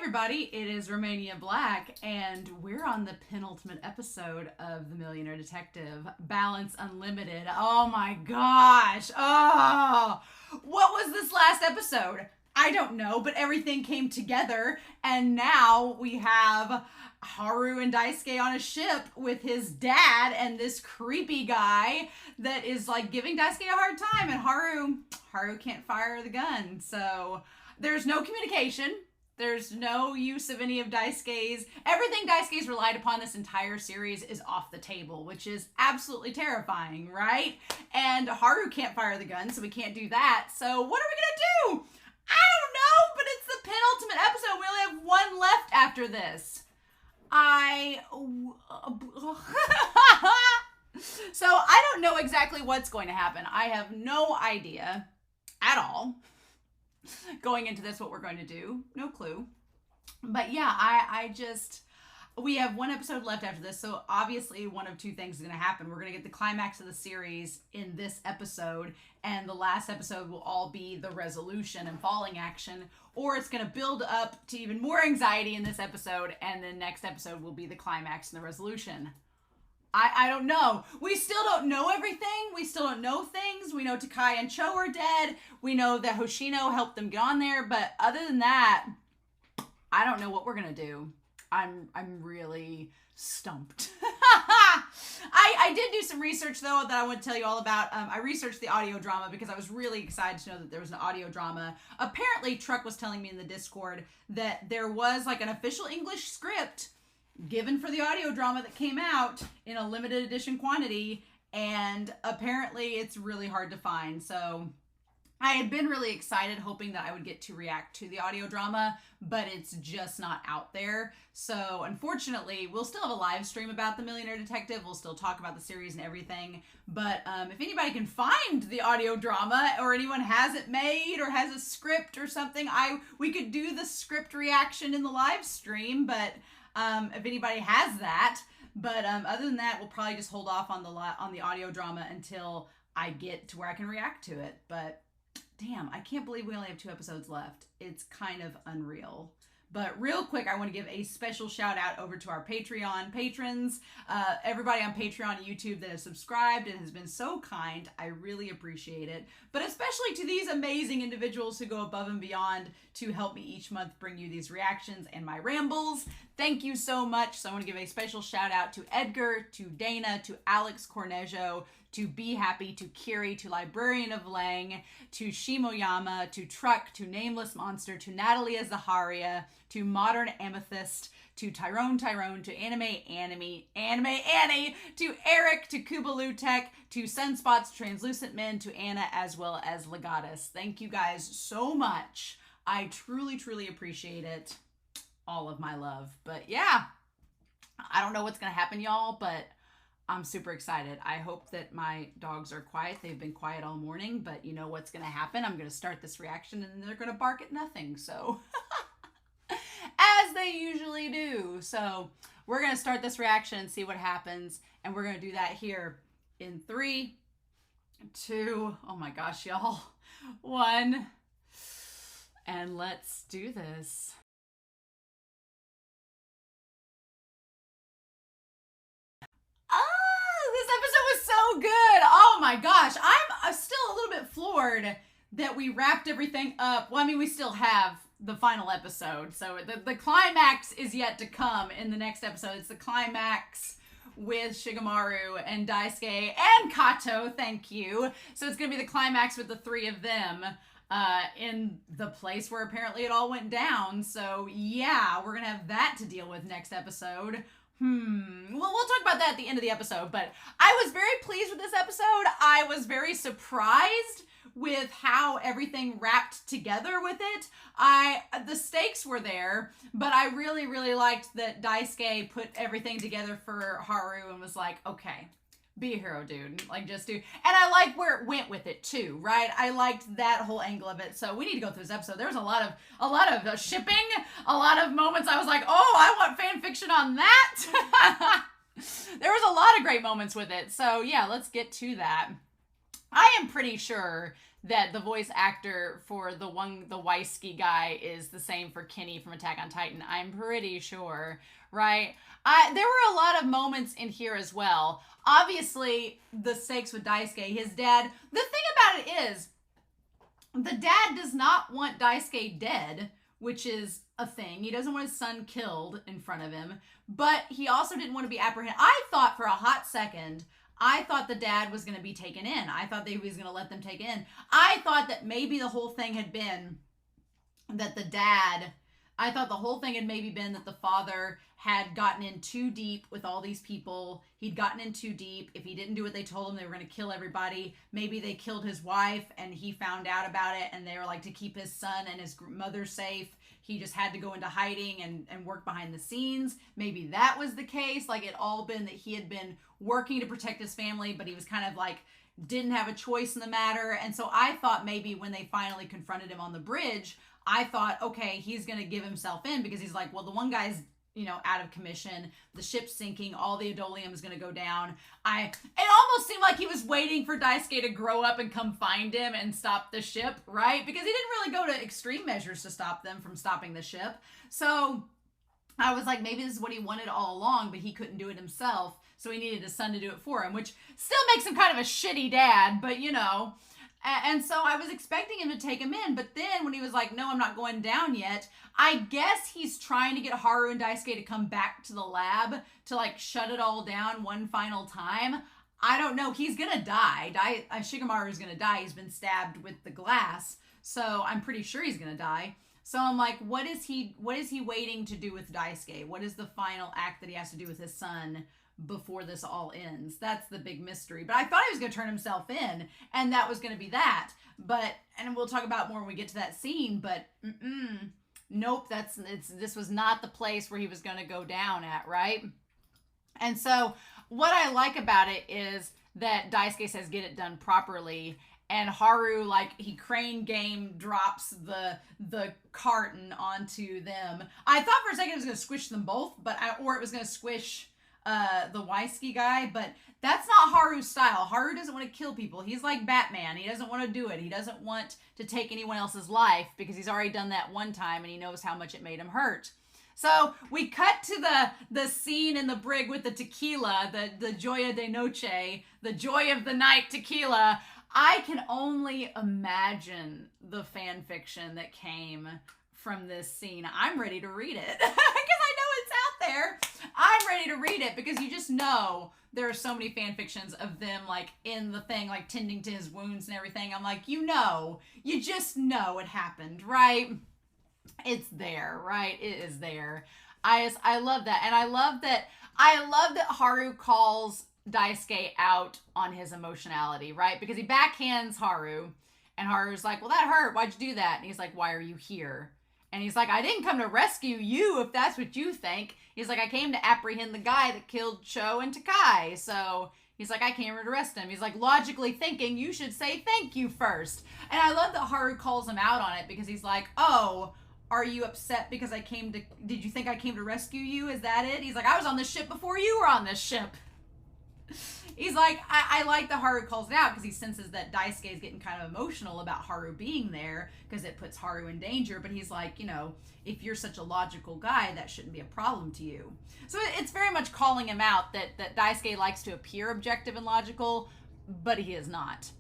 everybody, it is Romania Black, and we're on the penultimate episode of The Millionaire Detective, Balance Unlimited. Oh my gosh. Oh, what was this last episode? I don't know, but everything came together, and now we have Haru and Daisuke on a ship with his dad and this creepy guy that is like giving Daisuke a hard time, and Haru can't fire the gun, so there's no communication. There's no use of any of Daisuke's. Everything Daisuke's relied upon this entire series is off the table, which is absolutely terrifying, right? And Haru can't fire the gun, so we can't do that. So what are we gonna do? I don't know, but it's the penultimate episode. We only have one left after this. So I don't know exactly what's going to happen. I have no idea at all. Going into this, what we're going to do, no clue. But yeah, we have one episode left after this, so obviously one of two things is going to happen. We're going to get the climax of the series in this episode, and the last episode will all be the resolution and falling action, or it's going to build up to even more anxiety in this episode, and the next episode will be the climax and the resolution. I don't know. We still don't know everything. We still don't know things. We know Takai and Cho are dead. We know that Hoshino helped them get on there. But other than that, I don't know what we're going to do. I'm really stumped. I did do some research, though, that I want to tell you all about. I researched the audio drama because I was really excited to know that there was an audio drama. Apparently, Truck was telling me in the Discord that there was like an official English script given for the audio drama that came out in a limited edition quantity, and apparently it's really hard to find. So I had been really excited, hoping that I would get to react to the audio drama, but it's just not out there. So unfortunately, we'll still have a live stream about The Millionaire Detective. We'll still talk about the series and everything. But if anybody can find the audio drama, or anyone has it made or has a script or something, we could do the script reaction in the live stream. But if anybody has that. But other than that, we'll probably just hold off on the audio drama until I get to where I can react to it. But damn, I can't believe we only have 2 episodes left. It's kind of unreal. But real quick, I want to give a special shout out over to our Patreon patrons. Everybody on Patreon and YouTube that has subscribed and has been so kind. I really appreciate it. But especially to these amazing individuals who go above and beyond to help me each month bring you these reactions and my rambles. Thank you so much. So I want to give a special shout out to Edgar, to Dana, to Alex Cornejo, to Be Happy, to Kiri, to Librarian of Lang, to Shimoyama, to Truck, to Nameless Monster, to Natalia Zaharia, to Modern Amethyst, to Tyrone, to Anime Annie, to Eric, to Kubalutek, to Sunspots, Translucent Men, to Anna, as well as Legatus. Thank you guys so much. I truly, truly appreciate it. All of my love. But yeah, I don't know what's going to happen, y'all, but I'm super excited. I hope that my dogs are quiet. They've been quiet all morning, but you know what's going to happen. I'm going to start this reaction and they're going to bark at nothing. So as they usually do. So we're going to start this reaction and see what happens. And we're going to do that here in 3, 2, oh my gosh, y'all, 1. And let's do this. So good. Oh my gosh. I'm still a little bit floored that we wrapped everything up. Well, I mean, we still have the final episode. So the climax is yet to come in the next episode. It's the climax with Shigemaru and Daisuke and Kato. Thank you. So it's going to be the climax with the 3 of them in the place where apparently it all went down. So yeah, we're going to have that to deal with next episode. Well, we'll talk about that at the end of the episode, but I was very pleased with this episode. I was very surprised with how everything wrapped together with it. The stakes were there, but I really, really liked that Daisuke put everything together for Haru and was like, okay, be a hero, dude. Like, just do. And I like where it went with it too, right? I liked that whole angle of it. So we need to go through this episode. There was a lot of shipping, a lot of moments I was like, oh, I want fan fiction on that. There was a lot of great moments with it. So yeah, let's get to that. I am pretty sure that the voice actor for the Daisuke guy is the same for Kenny from Attack on Titan. I'm pretty sure, right? There were a lot of moments in here as well. Obviously, the stakes with Daisuke, his dad. The thing about it is, the dad does not want Daisuke dead, which is a thing. He doesn't want his son killed in front of him, but he also didn't want to be apprehended. I thought for a hot second, I thought the dad was going to be taken in. I thought they was going to let them take in. I thought that maybe the whole thing had been that I thought the whole thing had maybe been that the father had gotten in too deep with all these people. He'd gotten in too deep. If he didn't do what they told him, they were going to kill everybody. Maybe they killed his wife and he found out about it, and they were like, to keep his son and his mother safe, he just had to go into hiding and work behind the scenes. Maybe that was the case. Like, it all been that he had been working to protect his family, but he was kind of like, didn't have a choice in the matter. And so I thought maybe when they finally confronted him on the bridge, I thought, okay, he's going to give himself in, because he's like, well, the one guy's, out of commission, the ship's sinking, all the Adolium is going to go down. It almost seemed like he was waiting for Daisuke to grow up and come find him and stop the ship, right? Because he didn't really go to extreme measures to stop them from stopping the ship. So I was like, maybe this is what he wanted all along, but he couldn't do it himself, so he needed his son to do it for him, which still makes him kind of a shitty dad, but And so I was expecting him to take him in, but then when he was like, no, I'm not going down yet, I guess he's trying to get Haru and Daisuke to come back to the lab to like shut it all down one final time. I don't know. He's going to die. Shikamaru's going to die. He's been stabbed with the glass, so I'm pretty sure he's going to die. So I'm like, what is he waiting to do with Daisuke? What is the final act that he has to do with his son before this all ends? That's the big mystery. But I thought he was going to turn himself in, and that was going to be that. And we'll talk about more when we get to that scene, but nope, this was not the place where he was going to go down at, right? And so what I like about it is that Daisuke says, get it done properly, and Haru, like, he crane game drops the carton onto them. I thought for a second it was going to squish them both, or it was going to squish the Daisuke guy, but that's not Haru's style. Haru doesn't want to kill people. He's like Batman. He doesn't want to do it. He doesn't want to take anyone else's life, because he's already done that one time and he knows how much it made him hurt. So we cut to the scene in the brig with the tequila, the Joya de Noche, the joy of the night tequila. I can only imagine the fan fiction that came from this scene. I'm ready to read it because I know it's out there. I'm ready to read it because you just know there are so many fan fictions of them like in the thing, like tending to his wounds and everything. I'm like, you just know it happened, right? It's there, right? It is there. I love that. And I love that Haru calls Daisuke out on his emotionality, right? Because he backhands Haru, and Haru's like, well, that hurt. Why'd you do that? And he's like, why are you here? And he's like, I didn't come to rescue you, if that's what you think. He's like, I came to apprehend the guy that killed Cho and Takai. So he's like, I came here to arrest him. He's like, logically thinking, you should say thank you first. And I love that Haru calls him out on it, because he's like, oh, are you upset because did you think I came to rescue you? Is that it? He's like, I was on this ship before you were on this ship. He's like, I like that Haru calls it out, because he senses that Daisuke is getting kind of emotional about Haru being there, because it puts Haru in danger. But he's like, if you're such a logical guy, that shouldn't be a problem to you. So it's very much calling him out that Daisuke likes to appear objective and logical, but he is not.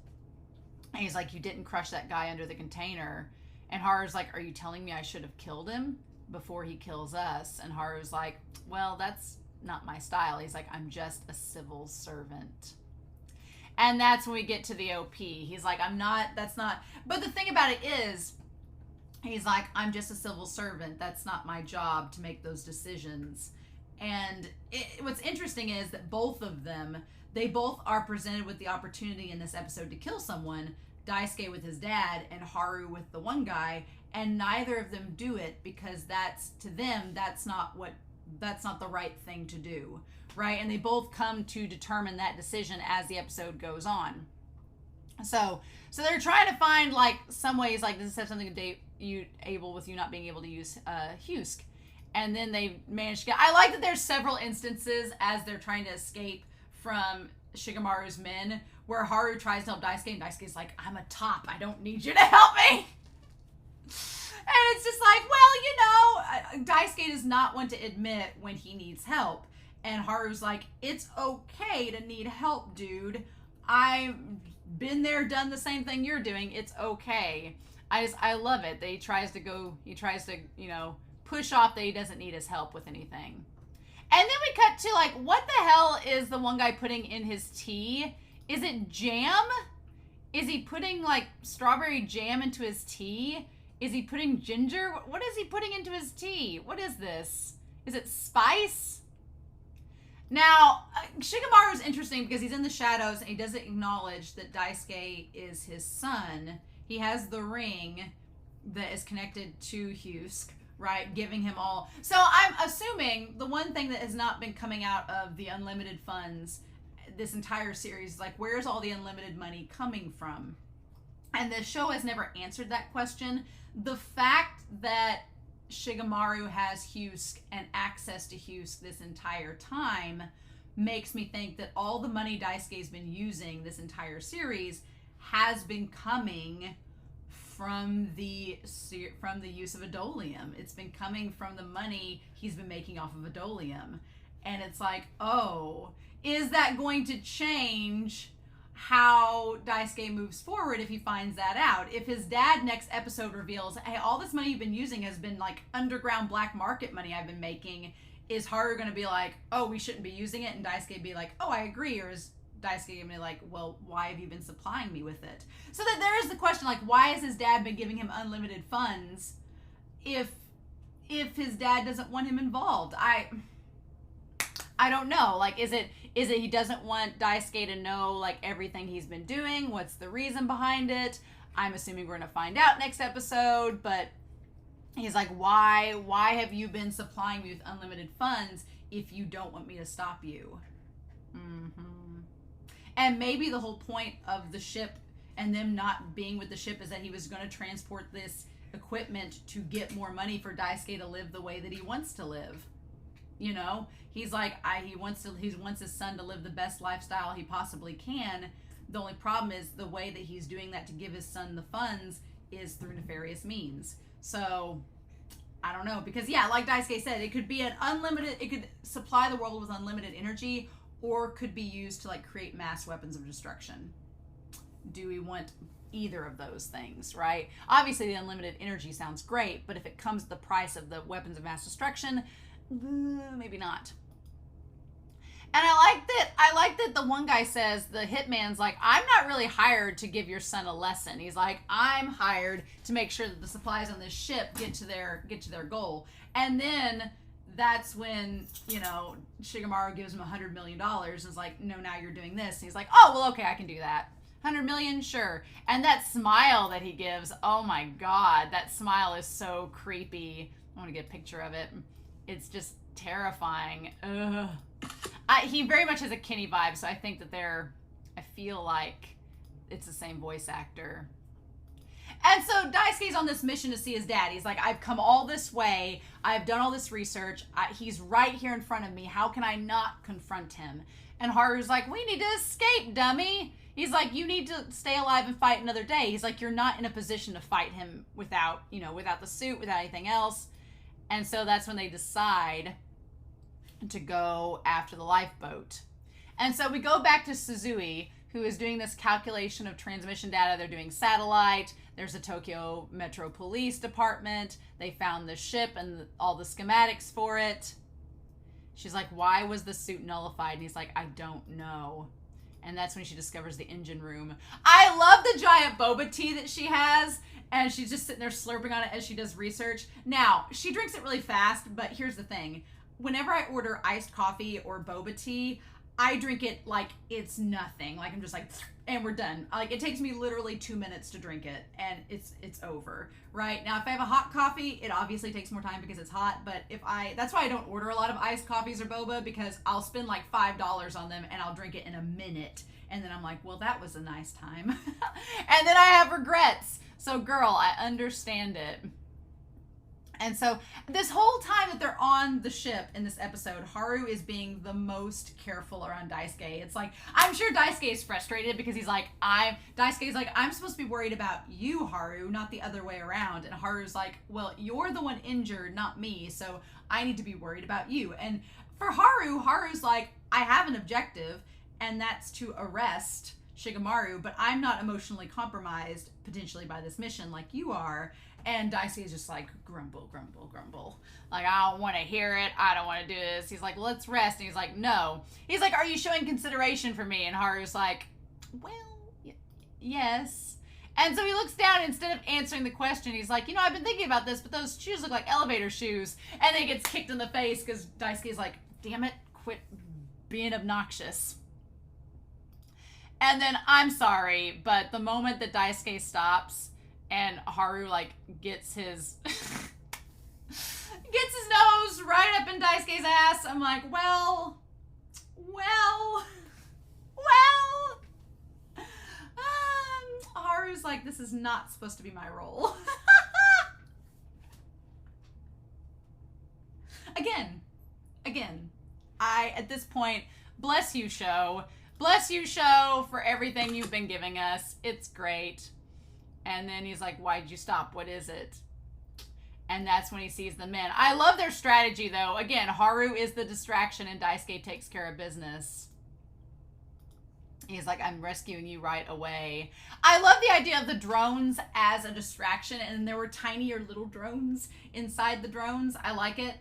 And he's like, you didn't crush that guy under the container. And Haru's like, are you telling me I should have killed him before he kills us? And Haru's like, well, that's not my style. He's like, I'm just a civil servant. And that's when we get to the OP. He's like, but the thing about it is, he's like, I'm just a civil servant. That's not my job to make those decisions. And what's interesting is that both of them, they both are presented with the opportunity in this episode to kill someone. Daisuke with his dad and Haru with the one guy, and neither of them do it, because to them that's not the right thing to do, right? And they both come to determine that decision as the episode goes on. So they're trying to find like some ways, like, does this have something to do with you not being able to use HEADPHONE? And then they manage to get. I like that there's several instances as they're trying to escape from Shikamaru's men where Haru tries to help Daisuke, and Daisuke's like, I'm a top, I don't need you to help me. And it's just like, well, Daisuke does not want to admit when he needs help. And Haru's like, it's okay to need help, dude. I've been there, done the same thing you're doing. It's okay. I love it that he tries to, push off that he doesn't need his help with anything. And then we cut to, like, what the hell is the one guy putting in his tea? Is it jam? Is he putting, like, strawberry jam into his tea? Is he putting ginger? What is he putting into his tea? What is this? Is it spice? Now, Shikamaru is interesting because he's in the shadows and he doesn't acknowledge that Daisuke is his son. He has the ring that is connected to Hyusuke, right? Giving him all. So I'm assuming the one thing that has not been coming out of the unlimited funds this entire series is like, where's all the unlimited money coming from? And the show has never answered that question. The fact that Shikamaru has Hyusuke and access to Hyusuke this entire time makes me think that all the money Daisuke's been using this entire series has been coming from the use of Adolium. It's been coming from the money he's been making off of Adolium. And it's like, oh, is that going to change how Daisuke moves forward if he finds that out? If his dad next episode reveals, hey, all this money you've been using has been like underground black market money I've been making, is Haru going to be like, oh, we shouldn't be using it? And Daisuke be like, oh, I agree. Or is Daisuke going to be like, well, why have you been supplying me with it? So that there is the question, like, why has his dad been giving him unlimited funds if his dad doesn't want him involved? I don't know. Like, is it he doesn't want Daisuke to know, like, everything he's been doing? What's the reason behind it? I'm assuming we're going to find out next episode, but he's like, why have you been supplying me with unlimited funds if you don't want me to stop you? And maybe the whole point of the ship and them not being with the ship is that he was going to transport this equipment to get more money for Daisuke to live the way that he wants to live. You know, he's like, he wants his son to live the best lifestyle he possibly can. The only problem is the way that he's doing that to give his son the funds is through nefarious means. So I don't know, because yeah, like Daisuke said, it could be it could supply the world with unlimited energy, or could be used to, like, create mass weapons of destruction. Do we want either of those things, right? Obviously the unlimited energy sounds great, but if it comes at the price of the weapons of mass destruction, maybe not. And I like that the one guy says, the hitman's like, I'm not really hired to give your son a lesson. He's like, I'm hired to make sure that the supplies on this ship get to their goal. And then that's when, Shikamaru gives him $100 million and is like, no, now you're doing this. And he's like, oh, well, okay, I can do that. 100 million, sure. And that smile that he gives, oh my God, that smile is so creepy. I want to get a picture of it. It's just terrifying. Ugh. He very much has a Kenny vibe, so I think that I feel like it's the same voice actor. And so Daisuke's on this mission to see his dad. He's like, I've come all this way. I've done all this research. He's right here in front of me. How can I not confront him? And Haru's like, we need to escape, dummy. He's like, you need to stay alive and fight another day. He's like, you're not in a position to fight him without the suit, without anything else. And so that's when they decide to go after the lifeboat. And so we go back to Suzui, who is doing this calculation of transmission data. They're doing satellite. There's a Tokyo Metro Police Department. They found the ship and all the schematics for it. She's like, why was the suit nullified? And he's like, I don't know. And that's when she discovers the engine room. I love the giant boba tea that she has. And she's just sitting there slurping on it as she does research. Now, she drinks it really fast, but here's the thing. Whenever I order iced coffee or boba tea, I drink it like it's nothing. Like, I'm just like, and we're done. Like, it takes me literally 2 minutes to drink it, and it's over, right? Now, if I have a hot coffee, it obviously takes more time because it's hot, but that's why I don't order a lot of iced coffees or boba, because I'll spend like $5 on them, and I'll drink it in a minute, and then I'm like, well, that was a nice time. And then I have regrets. So, girl, I understand it. And so this whole time that they're on the ship in this episode, Haru is being the most careful around Daisuke. It's like, I'm sure Daisuke is frustrated because he's like, Daisuke's like, I'm supposed to be worried about you, Haru, not the other way around. And Haru's like, well, you're the one injured, not me, so I need to be worried about you. And for Haru, Haru's like, I have an objective, and that's to arrest Shigemaru, but I'm not emotionally compromised potentially by this mission like you are. And Daisuke is just like, grumble, grumble, grumble. Like, I don't want to hear it. I don't want to do this. He's like, let's rest. And he's like, no. He's like, are you showing consideration for me? And Haru's like, well, yes. And so he looks down, and instead of answering the question, he's like, I've been thinking about this, but those shoes look like elevator shoes. And then he gets kicked in the face because Daisuke's like, damn it, quit being obnoxious. And then, I'm sorry, but the moment that Daisuke stops and Haru, like, gets his nose right up in Daisuke's ass, I'm like, well. Haru's like, this is not supposed to be my role. Again, at this point, bless you, show. Bless you, show, for everything you've been giving us. It's great. And then he's like, why'd you stop? What is it? And that's when he sees the men. I love their strategy, though. Again, Haru is the distraction, and Daisuke takes care of business. He's like, I'm rescuing you right away. I love the idea of the drones as a distraction, and there were tinier little drones inside the drones. I like it.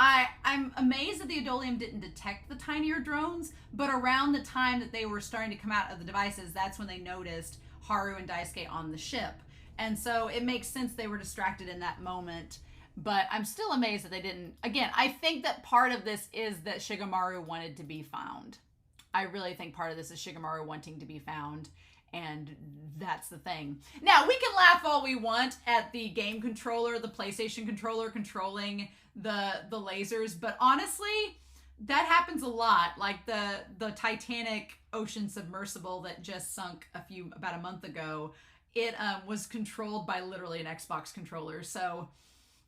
I'm amazed that the Adolium didn't detect the tinier drones, but around the time that they were starting to come out of the devices, that's when they noticed Haru and Daisuke on the ship. And so it makes sense they were distracted in that moment. But I'm still amazed that they didn't. Again, I think that part of this is that Shigemaru wanted to be found. I really think part of this is Shigemaru wanting to be found. And that's the thing. Now, we can laugh all we want at the game controller, the PlayStation controller controlling the lasers. But honestly, that happens a lot. Like the Titanic ocean submersible that just sunk about a month ago, it was controlled by literally an Xbox controller. So,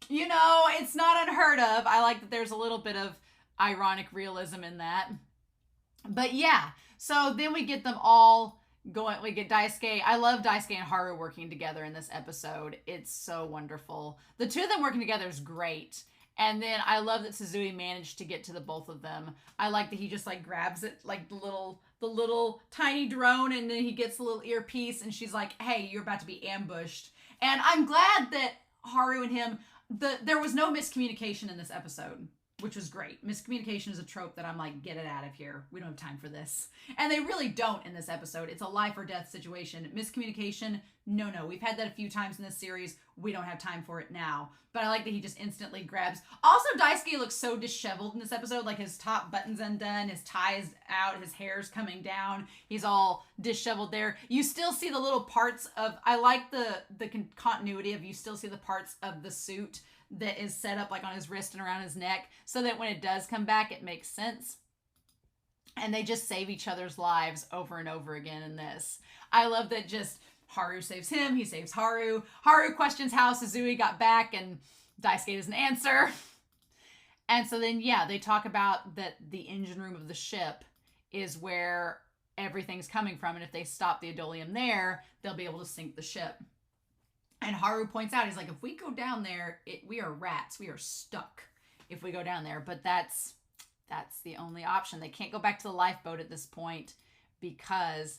it's not unheard of. I like that there's a little bit of ironic realism in that. But yeah, so then we get them all going. We get Daisuke. I love Daisuke and Haru working together in this episode. It's so wonderful. The two of them working together is great. And then I love that Suzui managed to get to the both of them. I like that he just like grabs it, like the little tiny drone, and then he gets the little earpiece, and she's like, hey, you're about to be ambushed. And I'm glad that Haru and him, there was no miscommunication in this episode, which was great. Miscommunication is a trope that I'm like, get it out of here. We don't have time for this. And they really don't in this episode. It's a life or death situation. Miscommunication, no. We've had that a few times in this series. We don't have time for it now. But I like that he just instantly grabs. Also, Daisuke looks so disheveled in this episode. Like his top button's undone, his tie's out, his hair's coming down. He's all disheveled there. You still see the little parts of, I like the continuity of, you still see the parts of the suit that is set up like on his wrist and around his neck, so that when it does come back, it makes sense. And they just save each other's lives over and over again in this. I love that just Haru saves him, he saves Haru. Haru questions how Suzui got back, and Daisuke doesn't answer. And so then, yeah, they talk about that the engine room of the ship is where everything's coming from, and if they stop the Adolium there, they'll be able to sink the ship. And Haru points out, he's like, if we go down there, we are rats. We are stuck if we go down there. But that's the only option. They can't go back to the lifeboat at this point because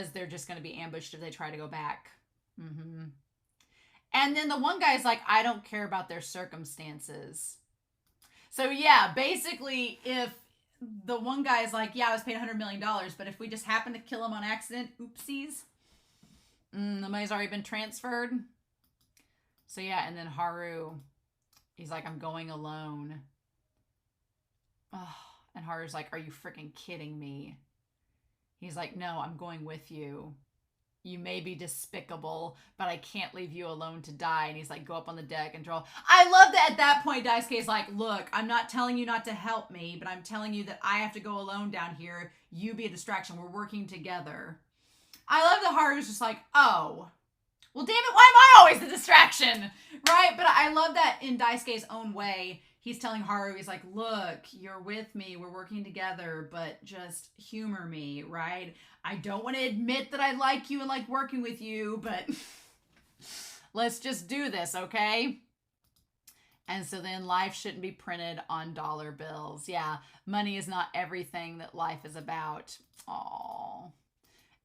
they're just going to be ambushed if they try to go back. Mm-hmm. And then the one guy's like, I don't care about their circumstances. So yeah, basically, if the one guy's like, yeah, I was paid $100 million, but if we just happen to kill him on accident, oopsies. The money's already been transferred. So yeah, and then Haru, he's like, I'm going alone. Oh, and Haru's like, are you freaking kidding me? He's like, no, I'm going with you. You may be despicable, but I can't leave you alone to die. And he's like, go up on the deck and draw. I love that at that point, Daisuke's like, look, I'm not telling you not to help me, but I'm telling you that I have to go alone down here. You be a distraction. We're working together. I love that Haru's just like, oh, Well, damn it, why am I always the distraction? Right? But I love that in Daisuke's own way, he's telling Haru, he's like, look, you're with me, we're working together, but just humor me, right? I don't want to admit that I like you and like working with you, but let's just do this, okay? And so then life shouldn't be printed on dollar bills. Yeah, money is not everything that life is about. Aww.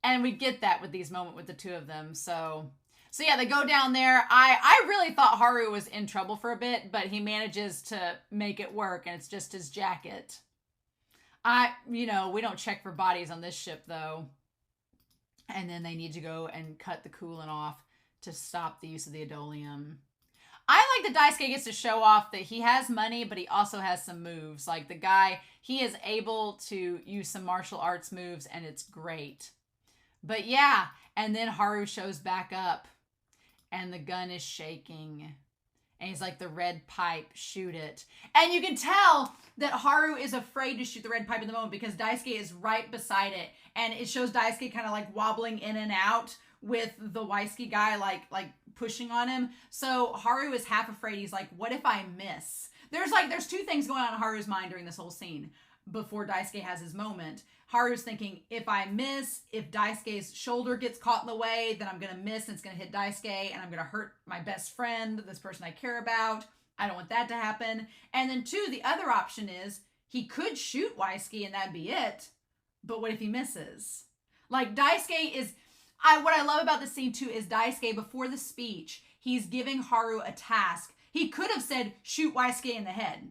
And we get that with these moments with the two of them. So yeah, they go down there. I really thought Haru was in trouble for a bit, but he manages to make it work, and it's just his jacket. We don't check for bodies on this ship, though. And then they need to go and cut the coolant off to stop the use of the adolium. I like that Daisuke gets to show off that he has money, but he also has some moves. Like the guy, he is able to use some martial arts moves, and it's great. But yeah, and then Haru shows back up, and the gun is shaking. And he's like, the red pipe, shoot it. And you can tell that Haru is afraid to shoot the red pipe in the moment because Daisuke is right beside it. And it shows Daisuke kind of like wobbling in and out with the Waisuke guy like pushing on him. So Haru is half afraid. He's like, what if I miss? There's two things going on in Haru's mind during this whole scene before Daisuke has his moment. Haru's thinking, if I miss, if Daisuke's shoulder gets caught in the way, then I'm going to miss and it's going to hit Daisuke and I'm going to hurt my best friend, this person I care about. I don't want that to happen. And then two, the other option is he could shoot Waisuke and that'd be it. But what if he misses? Like Daisuke is, what I love about this scene too is Daisuke, before the speech, he's giving Haru a task. He could have said, shoot Waisuke in the head.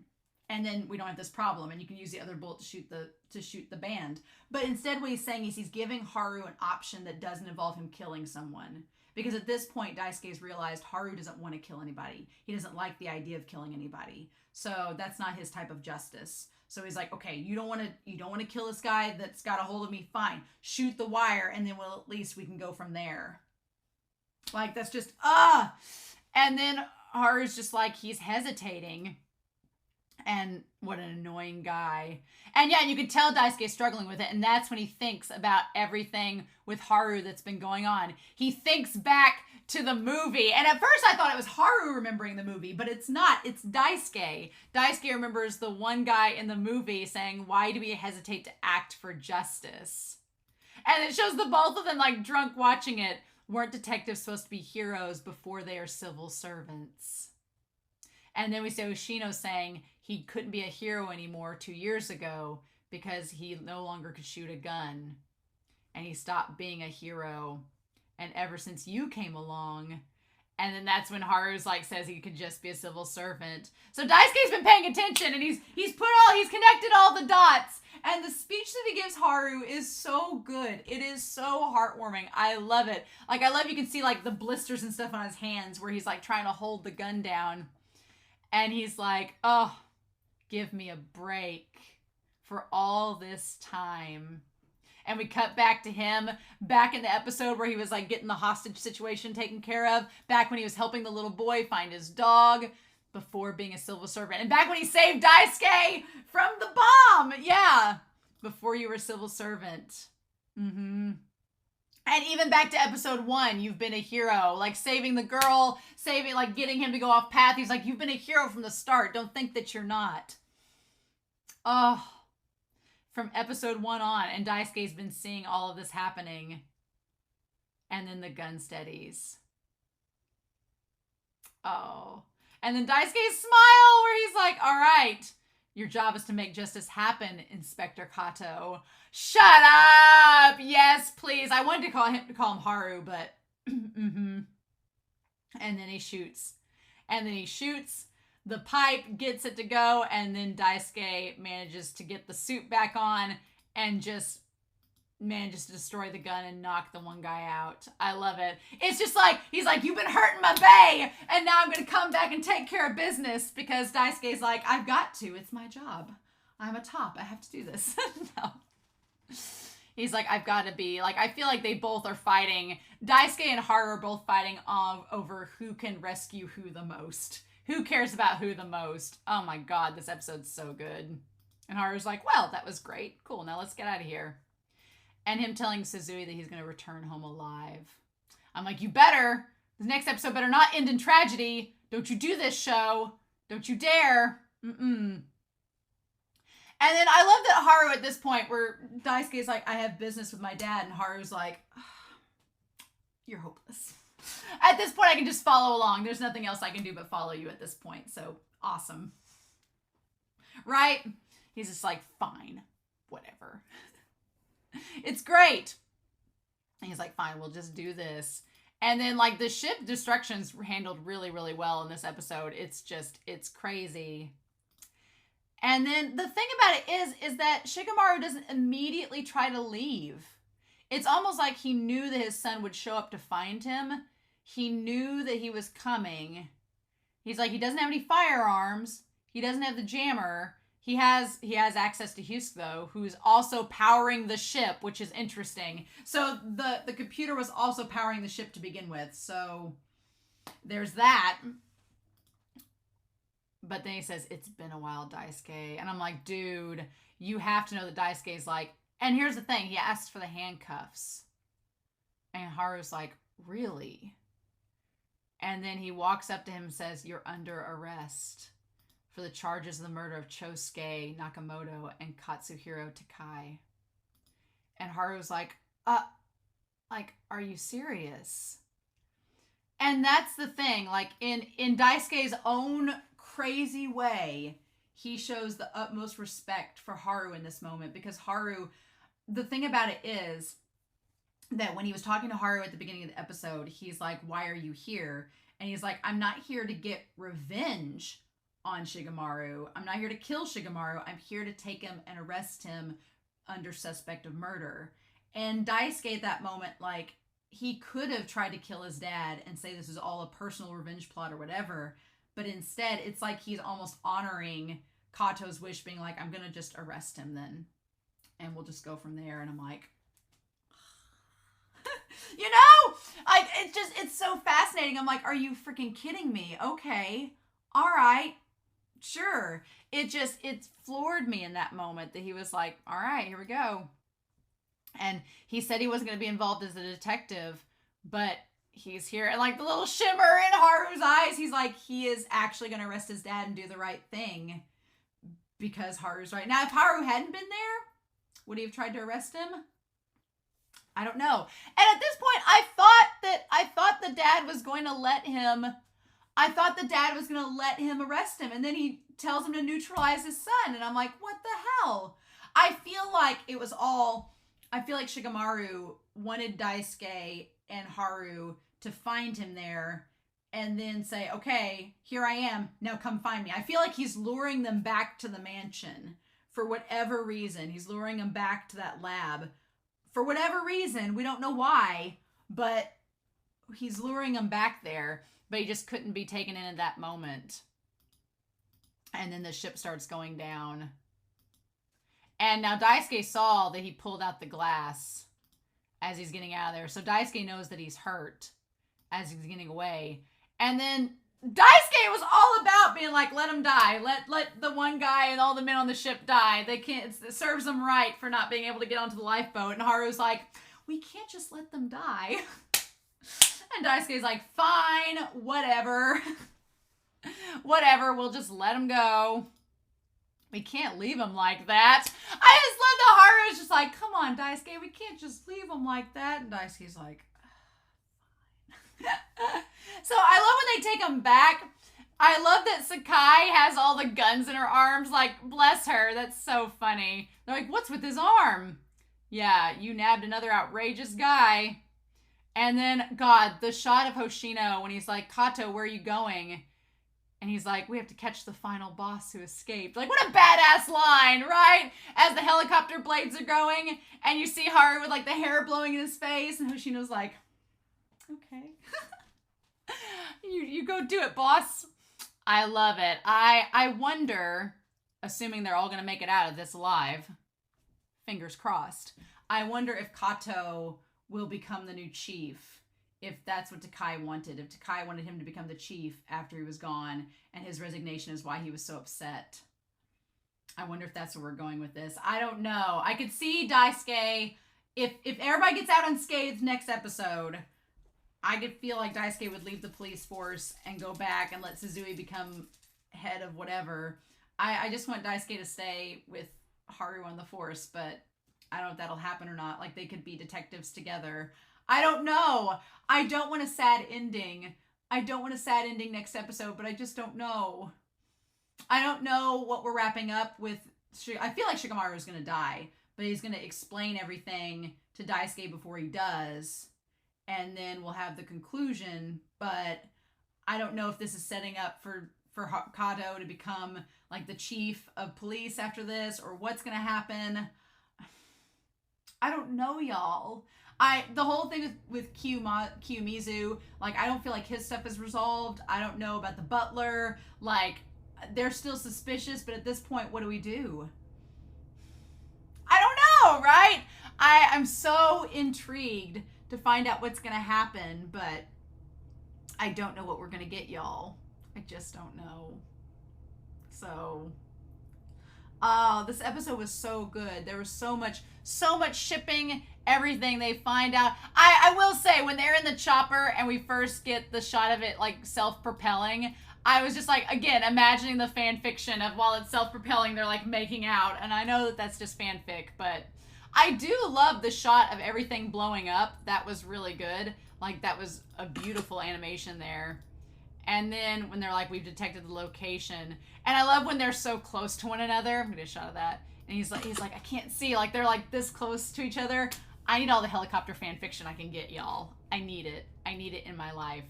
And then we don't have this problem, and you can use the other bullet to shoot the band. But instead, what he's saying is he's giving Haru an option that doesn't involve him killing someone. Because at this point, Daisuke's realized Haru doesn't want to kill anybody. He doesn't like the idea of killing anybody. So that's not his type of justice. So he's like, okay, you don't want to kill this guy that's got a hold of me. Fine, shoot the wire, and then at least we can go from there. Like that's just And then Haru's just like he's hesitating. And what an annoying guy. And yeah, you can tell Daisuke's struggling with it. And that's when he thinks about everything with Haru that's been going on. He thinks back to the movie. And at first I thought it was Haru remembering the movie, but it's not. It's Daisuke. Daisuke remembers the one guy in the movie saying, why do we hesitate to act for justice? And it shows the both of them like drunk watching it. Weren't detectives supposed to be heroes before they are civil servants? And then we see Oshino saying he couldn't be a hero anymore 2 years ago because he no longer could shoot a gun. And he stopped being a hero. And ever since you came along. And then that's when Haru's like says he could just be a civil servant. So Daisuke's been paying attention and he's connected all the dots. And the speech that he gives Haru is so good. It is so heartwarming. I love it. Like I love you can see like the blisters and stuff on his hands where he's like trying to hold the gun down. And he's like, oh, give me a break for all this time. And we cut back to him back in the episode where he was like getting the hostage situation taken care of. Back when he was helping the little boy find his dog before being a civil servant. And back when he saved Daisuke from the bomb. Yeah. Before you were a civil servant. Mm-hmm. And even back to episode 1, you've been a hero. Like saving the girl, like getting him to go off path. He's like, you've been a hero from the start. Don't think that you're not. Oh, from episode 1 on. And Daisuke's been seeing all of this happening. And then the gun steadies. Oh. And then Daisuke's smile where he's like, all right. Your job is to make justice happen, Inspector Kato. Shut up! Yes, please. I wanted to call him Haru, but mm-hmm. And then he shoots. And then he shoots. The pipe gets it to go, and then Daisuke manages to get the suit back on and just manages to destroy the gun and knock the one guy out. I love it. It's just like, he's like, you've been hurting my bae, and now I'm going to come back and take care of business because Daisuke's like, I've got to. It's my job. I'm a top. I have to do this. No. He's like, I've got to be. Like, I feel like they both are fighting. Daisuke and Haru are both fighting over who can rescue who the most. Who cares about who the most? Oh my God, this episode's so good. And Haru's like, well, that was great. Cool, now let's get out of here. And him telling Suzui that he's going to return home alive. I'm like, you better, The next episode better not end in tragedy. Don't you do this, show. Don't you dare. Mm-mm. And then I love that Haru at this point where Daisuke's like, I have business with my dad. And Haru's like, oh, you're hopeless. At this point, I can just follow along. There's nothing else I can do but follow you at this point. So, awesome. Right? He's just like, fine. Whatever. It's great. And he's like, fine, we'll just do this. And then, like, the ship destruction's handled really, really well in this episode. It's just, it's crazy. And then the thing about it is that Shikamaru doesn't immediately try to leave. It's almost like he knew that his son would show up to find him. He knew that he was coming. He's like, he doesn't have any firearms. He doesn't have the jammer. He has access to Hyusuke, though, who's also powering the ship, which is interesting. So the computer was also powering the ship to begin with. So there's that. But then he says, it's been a while, Daisuke. And I'm like, dude, you have to know that Daisuke's like, and here's the thing. He asked for the handcuffs. And Haru's like, really? And then he walks up to him and says, you're under arrest for the charges of the murder of Chosuke Nakamoto and Katsuhiro Takai. And Haru's like, are you serious? And that's the thing. Like, in Daisuke's own crazy way, he shows the utmost respect for Haru in this moment, because Haru, the thing about it is that when he was talking to Haru at the beginning of the episode, he's like, why are you here? And he's like, I'm not here to get revenge on Shikamaru. I'm not here to kill Shikamaru. I'm here to take him and arrest him under suspect of murder. And Daisuke at that moment, like, he could have tried to kill his dad and say this is all a personal revenge plot or whatever. But instead, it's like he's almost honoring Kato's wish, being like, I'm going to just arrest him then. And we'll just go from there. And I'm like, you know, like, it's so fascinating. I'm like, are you freaking kidding me? Okay. All right. Sure. It floored me in that moment that he was like, all right, here we go. And he said he wasn't going to be involved as a detective, but he's here. And like the little shimmer in Haru's eyes, he's like, he is actually going to arrest his dad and do the right thing because Haru's right. Now, if Haru hadn't been there, would he have tried to arrest him? I don't know. And at this point, I thought the dad was going to let him arrest him. And then he tells him to neutralize his son. And I'm like, what the hell? I feel like Shikamaru wanted Daisuke and Haru to find him there and then say, okay, here I am. Now come find me. I feel like he's luring them back to the mansion for whatever reason. He's luring them back to that lab for whatever reason. We don't know why, but he's luring them back there. But he just couldn't be taken in at that moment. And then the ship starts going down. And now Daisuke saw that he pulled out the glass as he's getting out of there. So Daisuke knows that he's hurt as he's getting away. And then Daisuke was all about being like, let him die. Let the one guy and all the men on the ship die. It serves them right for not being able to get onto the lifeboat. And Haru's like, we can't just let them die. And Daisuke's like, fine, whatever. Whatever, we'll just let him go. We can't leave him like that. I just love that Haru's just like, come on, Daisuke, we can't just leave him like that. And Daisuke's like, fine. So I love when they take him back. I love that Sakai has all the guns in her arms. Like, bless her. That's so funny. They're like, what's with his arm? Yeah, you nabbed another outrageous guy. And then, God, the shot of Hoshino when he's like, Kato, where are you going? And he's like, we have to catch the final boss who escaped. Like, what a badass line, right? As the helicopter blades are going, and you see Haru with, like, the hair blowing in his face, and Hoshino's like, okay. you go do it, boss. I love it. I wonder, assuming they're all going to make it out of this alive, fingers crossed, I wonder if Kato will become the new chief, if that's what Takai wanted. If Takai wanted him to become the chief after he was gone, and his resignation is why he was so upset. I wonder if that's where we're going with this. I don't know. I could see Daisuke, if everybody gets out unscathed next episode, I could feel like Daisuke would leave the police force and go back and let Suzui become head of whatever. I just want Daisuke to stay with Haru on the force, but I don't know if that'll happen or not. Like, they could be detectives together. I don't know. I don't want a sad ending. I don't want a sad ending next episode, but I just don't know. I don't know what we're wrapping up with. I feel like Shikamaru is going to die, but he's going to explain everything to Daisuke before he does. And then we'll have the conclusion, but I don't know if this is setting up for Kato to become like the chief of police after this, or what's going to happen. I don't know, y'all. The whole thing with Kiyomizu, like, I don't feel like his stuff is resolved. I don't know about the butler. Like, they're still suspicious, but at this point, what do we do? I don't know, right? I'm so intrigued to find out what's going to happen, but I don't know what we're going to get, y'all. I just don't know. So, this episode was so good. There was so much shipping, everything they find out. I will say, when they're in the chopper and we first get the shot of it, like, self-propelling, I was just, like, again, imagining the fan fiction of while it's self-propelling, they're, like, making out. And I know that that's just fanfic, but I do love the shot of everything blowing up. That was really good. Like, that was a beautiful animation there. And then when they're like, we've detected the location. And I love when they're so close to one another. I'm gonna get a shot of that. And he's like, I can't see. Like, they're like this close to each other. I need all the helicopter fan fiction I can get, y'all. I need it. I need it in my life.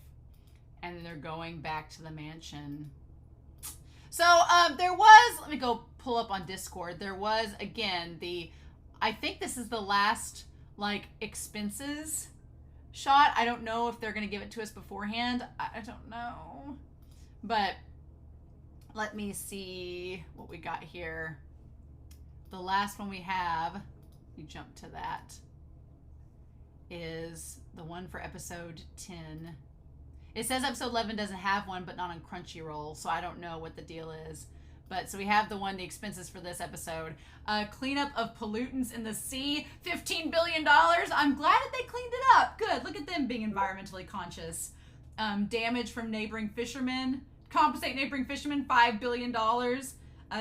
And then they're going back to the mansion. So, there was, let me go pull up on Discord. There was, again, I think this is the last, like, expenses shot. I don't know if they're going to give it to us beforehand. I don't know. But let me see what we got here. The last one we have, you jump to that, is the one for episode 10. It says episode 11 doesn't have one, but not on Crunchyroll, so I don't know what the deal is. But so we have the expenses for this episode. Cleanup of pollutants in the sea, $15 billion. I'm glad that they cleaned it up. Good, look at them being environmentally conscious. Damage from neighboring fishermen. Compensate neighboring fishermen, $5 billion.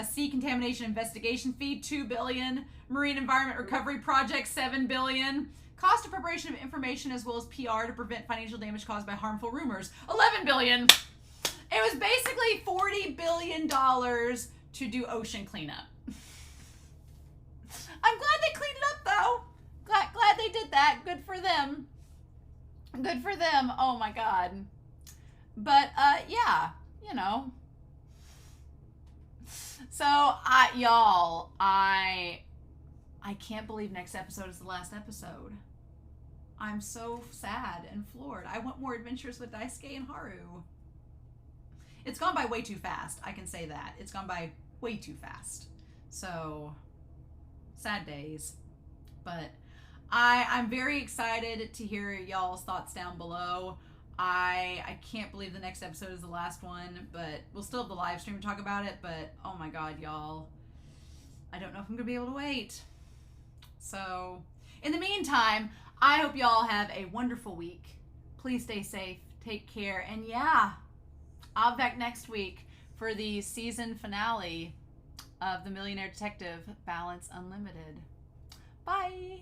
Sea contamination investigation fee, $2 billion. Marine environment recovery project, $7 billion. Cost of preparation of information as well as PR to prevent financial damage caused by harmful rumors, $11 billion. It was basically $40 billion to do ocean cleanup. I'm glad they cleaned it up, though. Glad they did that. Good for them. Good for them. Oh, my God. But, yeah, you know. So, y'all, I can't believe next episode is the last episode. I'm so sad and floored. I want more adventures with Daisuke and Haru. It's gone by way too fast. I can say that. It's gone by way too fast. So, sad days. But I'm very excited to hear y'all's thoughts down below. I can't believe the next episode is the last one, but we'll still have the live stream to talk about it. But, oh my God, y'all. I don't know if I'm going to be able to wait. So, in the meantime, I hope y'all have a wonderful week. Please stay safe. Take care. And yeah, I'll be back next week for the season finale of The Millionaire Detective Balance Unlimited. Bye.